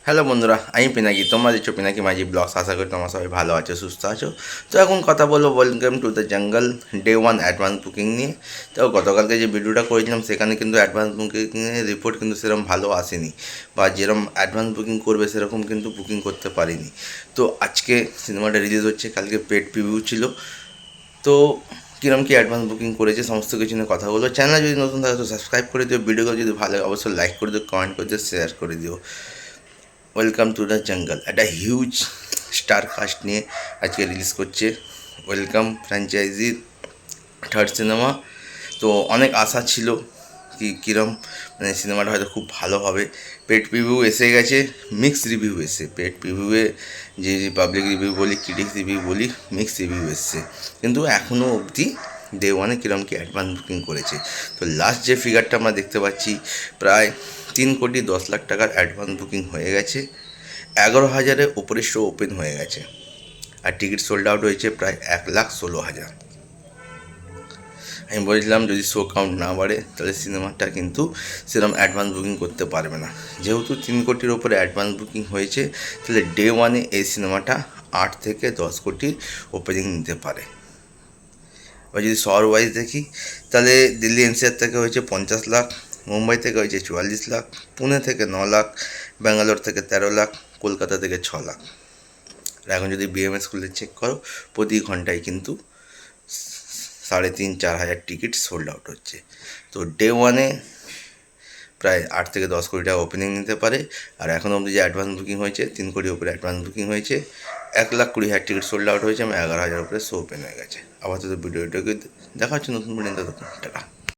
Hello বন্ধুরা, আমি পিনাকি। তোমরা দেখছো পিনাকি মাঝি ব্লগস। আশা করি তোমরা সবাই ভালো আছো, সুস্থ আছো। তো এখন কথা বলবো welcome to the jungle day 1 advance booking নিয়ে। তো গতকালকে যে ভিডিওটা করেছিলাম সেখানে কিন্তু অ্যাডভান্স বুকিংয়ের রিপোর্ট কিন্তু সেরকম ভালো আসেনি, বা যেরকম অ্যাডভান্স বুকিং করবে সেরকম কিন্তু বুকিং করতে পারিনি। তো আজকে সিনেমাটা রিলিজ হচ্ছে, কালকে পেড প্রিভিউ ছিল। তো কীরকম কী অ্যাডভান্স বুকিং করেছে সমস্ত কিছু নিয়ে কথা বলবো। চ্যানেল যদি নতুন থাকে তো সাবস্ক্রাইব করে দিও, ভিডিওগুলো যদি ভালো লাগে অবশ্যই লাইক করে দিও, কমেন্ট করে দিও, শেয়ার করে দিও। ওয়েলকাম টু দ্য জঙ্গল একটা হিউজ স্টার কাস্ট নিয়ে আজকে রিলিজ করছে ওয়েলকাম ফ্র্যাঞ্চাইজির থার্ড সিনেমা। তো অনেক আশা ছিল কি কীরম মানে সিনেমাটা হয়তো খুব ভালো হবে। পেড রিভিউ এসে গেছে, মিক্স রিভিউ এসে পেড রিভিউয়ে যে পাবলিক রিভিউ বলি, ক্রিটিক্স রিভিউ বলি, মিক্স রিভিউ এসছে। কিন্তু এখনও অবধি ডে ওয়ানে কীরকম কি অ্যাডভান্স বুকিং করেছে। তো লাস্ট যে ফিগারটা আমরা দেখতে পাচ্ছি, প্রায় 3,10,00,000 টাকার অ্যাডভান্স বুকিং হয়ে গেছে। 11,000-এর ওপরে শো ওপেন হয়ে গেছে, আর টিকিট সোল্ড আউট হয়েছে প্রায় 1,16,000। আমি বলেছিলাম যদি শো কাউন্ট না বাড়ে তাহলে সিনেমাটা কিন্তু সেরকম অ্যাডভান্স বুকিং করতে পারবে না। যেহেতু 3 কোটির ওপরে অ্যাডভান্স বুকিং হয়েছে, তাহলে ডে ওয়ানে এই সিনেমাটা 8 থেকে 10 কোটির ওপেনিং নিতে পারে। এবার যদি শহর ওয়াইজ দেখি, তাহলে দিল্লি এনসিআর থেকে হয়েছে 50 লাখ, মুম্বাই থেকে হয়েছে 44 লাখ, পুনে থেকে 9 লাখ, ব্যাঙ্গালোর থেকে 13 লাখ, কলকাতা থেকে 6 লাখ। আর এখন যদি বিএমএস খুলে চেক করো, প্রতি ঘন্টায় কিন্তু 3,500-4,000 টিকিট সোল্ড আউট হচ্ছে। তো ডে ওয়ানে প্রায় 8 থেকে 10 কোটি টাকা ওপেনিং নিতে পারে। আর এখন অবধি যে অ্যাডভান্স বুকিং হয়েছে, 3 কোটির উপরে অ্যাডভান্স বুকিং হয়েছে, 1,20,000 টিকিট সোল্ড আউট হয়েছে এবং 11,000 উপরে শো ওপেন হয়ে গেছে। আপাতত ভিডিওটাকে দেখা হচ্ছে নতুন ভিডিও। টাকা।